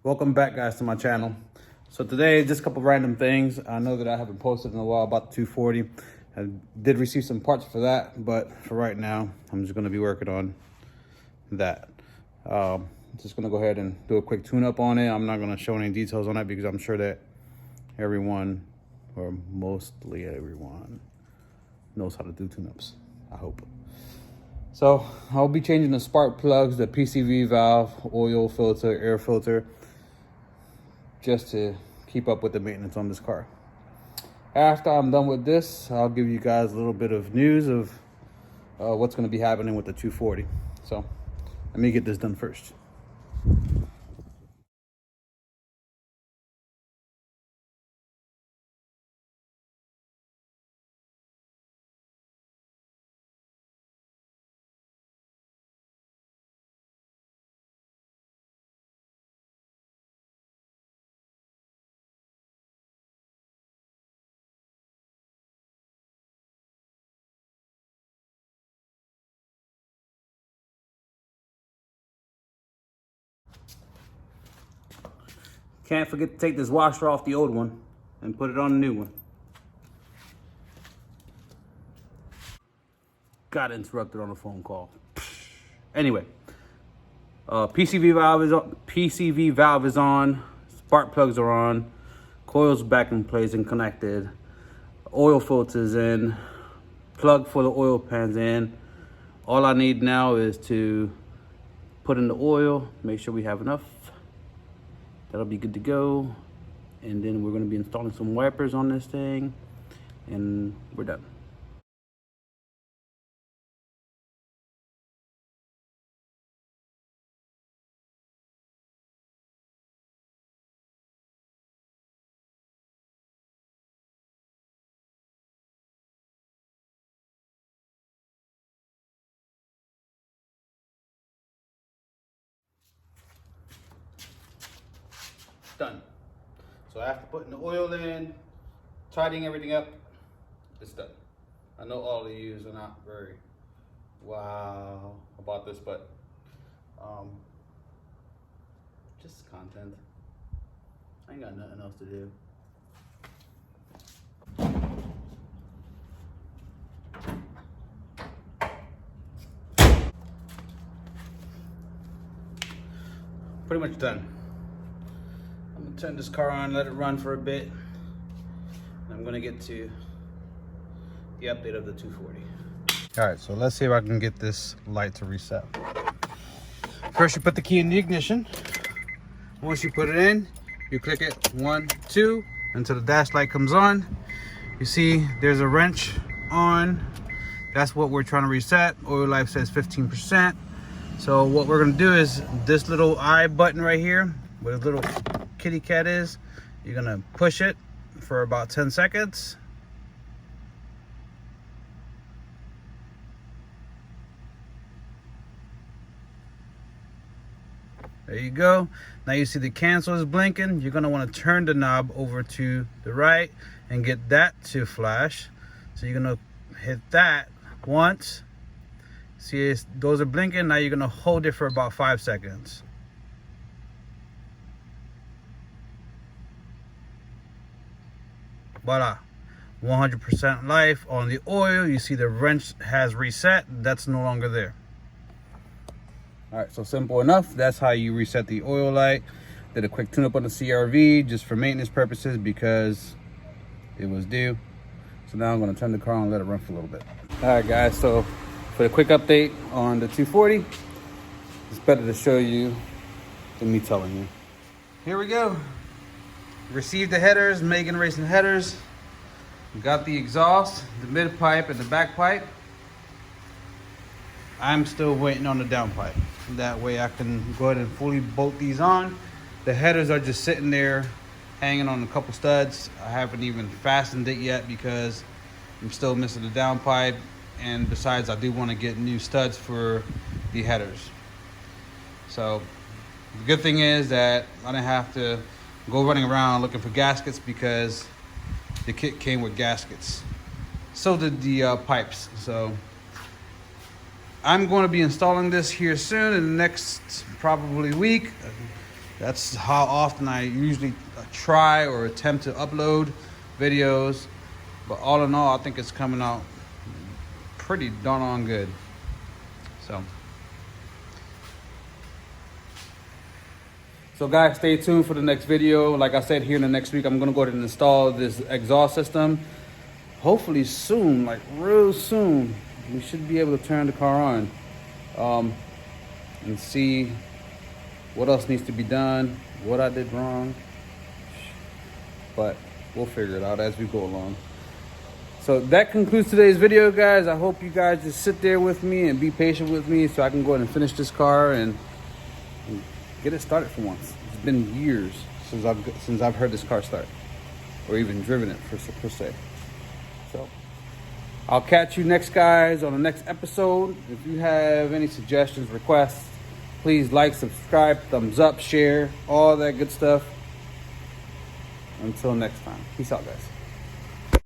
Welcome back, guys, to my channel. So today, just a couple random things. I know that I haven't posted in a while about the 240. I did receive some parts for that, but for right now, I'm just going to be working on that. Just going to go ahead and do a quick tune-up on it. I'm not going to show any details on it because I'm sure that everyone, or mostly everyone, knows how to do tune-ups, I hope. So I'll be changing the spark plugs, the PCV valve, oil filter, air filter, just to keep up with the maintenance on this car. After I'm done with this, I'll give you guys a little bit of news of what's going to be happening with the 240. So let me get this done first. Can't forget to take this washer off the old one and put it on the new one. Got interrupted on a phone call. Anyway, PCV valve is on. Spark plugs are on. Coils back in place and connected. Oil filters in. Plug for the oil pans in. All I need now is to put in the oil. Make sure we have enough. That'll be good to go. And then we're going to be installing some wipers on this thing. And we're done. Done. So after putting the oil in, tidying everything up, it's done. I know all of you are not very wow about this, but just content. I ain't got nothing else to do. Pretty much done. I'm gonna turn this car on, let it run for a bit. And I'm gonna get to the update of the 240. All right, so let's see if I can get this light to reset. First, you put the key in the ignition. Once you put it in, you click it 1, 2 until the dash light comes on. You see there's a wrench on. That's what we're trying to reset. Oil life says 15%. So what we're gonna do is this little I button right here, where the little kitty cat is, you're gonna push it for about 10 seconds. There you go. Now you see the cancel is blinking. You're gonna want to turn the knob over to the right and get that to flash. So you're gonna hit that once. See, those are blinking. Now you're gonna hold it for about 5 seconds. Voila, 100% life on the oil. You see the wrench has reset. That's no longer there. All right, so simple enough. That's how you reset the oil light. Did a quick tune-up on the CRV just for maintenance purposes because it was due. So now I'm gonna turn the car on and let it run for a little bit. All right, guys, so for a quick update on the 240, it's better to show you than me telling you. Here we go. Received the headers, Megan Racing headers. Got the exhaust, the mid pipe, and the back pipe. I'm still waiting on the down pipe. That way I can go ahead and fully bolt these on. The headers are just sitting there hanging on a couple studs. I haven't even fastened it yet because I'm still missing the down pipe. And besides, I do want to get new studs for the headers. So the good thing is that I didn't have to go running around looking for gaskets because the kit came with gaskets. So did the pipes. So I'm going to be installing this here soon in the next probably week. That's how often I usually try or attempt to upload videos. But all in all, I think it's coming out pretty darn on good. So guys, stay tuned for the next video. Like I said, here in the next week, I'm gonna go ahead and install this exhaust system. Hopefully soon, like real soon, we should be able to turn the car on and see what else needs to be done, what I did wrong. But we'll figure it out as we go along. So that concludes today's video, guys. I hope you guys just sit there with me and be patient with me so I can go ahead and finish this car and get it started for once. It's been years since I've heard this car start, or even driven it per se. So I'll catch you next, guys, on the next episode. If you have any suggestions, requests, please like, subscribe, thumbs up, share, all that good stuff. Until next time, peace out, guys.